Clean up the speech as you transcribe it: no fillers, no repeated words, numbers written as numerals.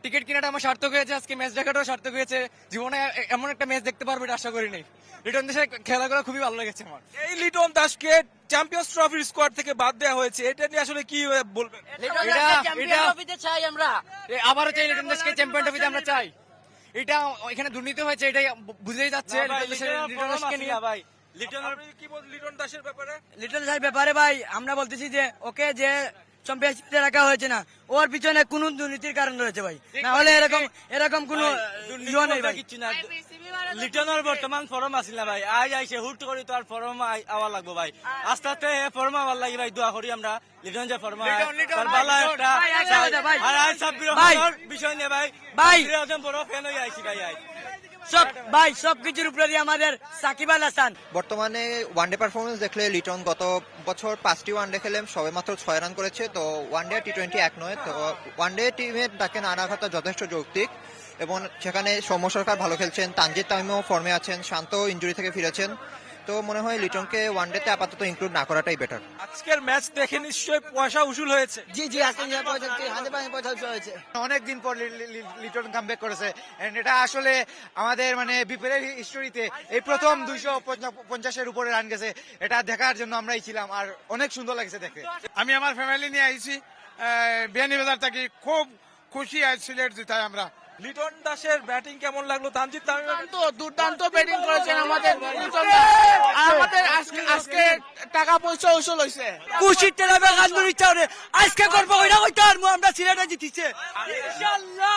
Ticket কেনাটা আমার সার্থক হয়েছে, আজকে ম্যাচ দেখাটাও সার্থক হয়েছে। জীবনে এমন একটা ম্যাচ দেখতে পারবো এটা আশা করিনি। লিটন দাসের খেলাগুলো খুবই ভালো লেগেছে আমার। এই লিটন দাসকে চ্যাম্পিয়ন্স ট্রফির স্কোয়াড থেকে বাদ দেওয়া হয়েছে, এটা নিয়ে আসলে কি বলবেন? আবারও চাই লিটন দাসকে চ্যাম্পিয়ন ট্রফিতে আমরা চাই। এটা এখানে দুর্নীতি হয়েছে, এটাই বুঝেই যাচ্ছে। লিটন দাসকে নিয়ে ভাই লিটন দাসের ব্যাপারে লিটন দাসের ব্যাপারে ভাই আমরা বলতেছি যে ওকে যে চ্যাম্পিয়নশিপে রাখা হয়েছে না, ওর পিছনে কোন দুর্নীতির কারণ রয়েছে ভাই, না হলে এরকম কোন ইয়ে নেই ভাই। লিটনের বর্তমান ফরম আসিল না ভাই, আজ আইসে হুট করি তো আর ফরম আওয়া লাগবো ভাই। আস্তে আস্তে ফরম আওয়ার লাগি ভাই, দোয়া করি আমরা লিটন যে ফরম তার ভালো একটা আর আজ সাব্বির রহমানের বিষয় নিয়ে ভাই বড় ফ্যান হয়ে আইছি ভাই। সবকিছুর উপরে আমাদের সাকিব আল হাসান। বর্তমানে ওয়ানডে পারফরমেন্স দেখলে লিটন গত বছর 5টি ওয়ানডে খেলে সবে মাত্র 6 রান করেছে। তো ওয়ানডে টি20 এক নয়, তো ওয়ানডে টিমের ডাকে না রাখাটা যথেষ্ট যৌক্তিক। এবং সেখানে সৌম্য সরকার ভালো খেলছেন, তানজিদ তামিমও ফর্মে আছেন, শান্ত ইনজুরি থেকে ফিরেছেন। তো মনে হয় লিটনকে ওয়ানডেতে আপাতত ইনক্লুড না করাটাই বেটার। আজকের ম্যাচ দেখে নিশ্চয়ই পয়সা উসুল হয়েছে। জি আজকে হয়েছে। অনেকদিন পর লিটন কামব্যাক করেছে, এটা আসলে আমাদের মানে বিপিএল হিস্টোরিতে এই প্রথম 250-এর উপরে রান গেছে। এটা দেখার জন্য আমরাই ছিলাম, আর অনেক সুন্দর লাগছে দেখতে। আমি আমার ফ্যামিলি নিয়ে আইছি বিয়ানীবাজার থেকে, খুব খুশি আজ সিলেট জিতায় আমরা। লিটন দাসের ব্যাটিং কেমন লাগলো? তানজিদ তামিম দুর্দান্ত ব্যাটিং করেছেন আমাদের লিটন দাস। আমাদের আজকে টাকা পয়সা উসুল হয়েছে। খুশির টেলাবে গান করি ইচ্ছা আজকে করবো, ওইটা কইতে পারবো আমরা সিলেটে জিতিছে ইনশাআল্লাহ।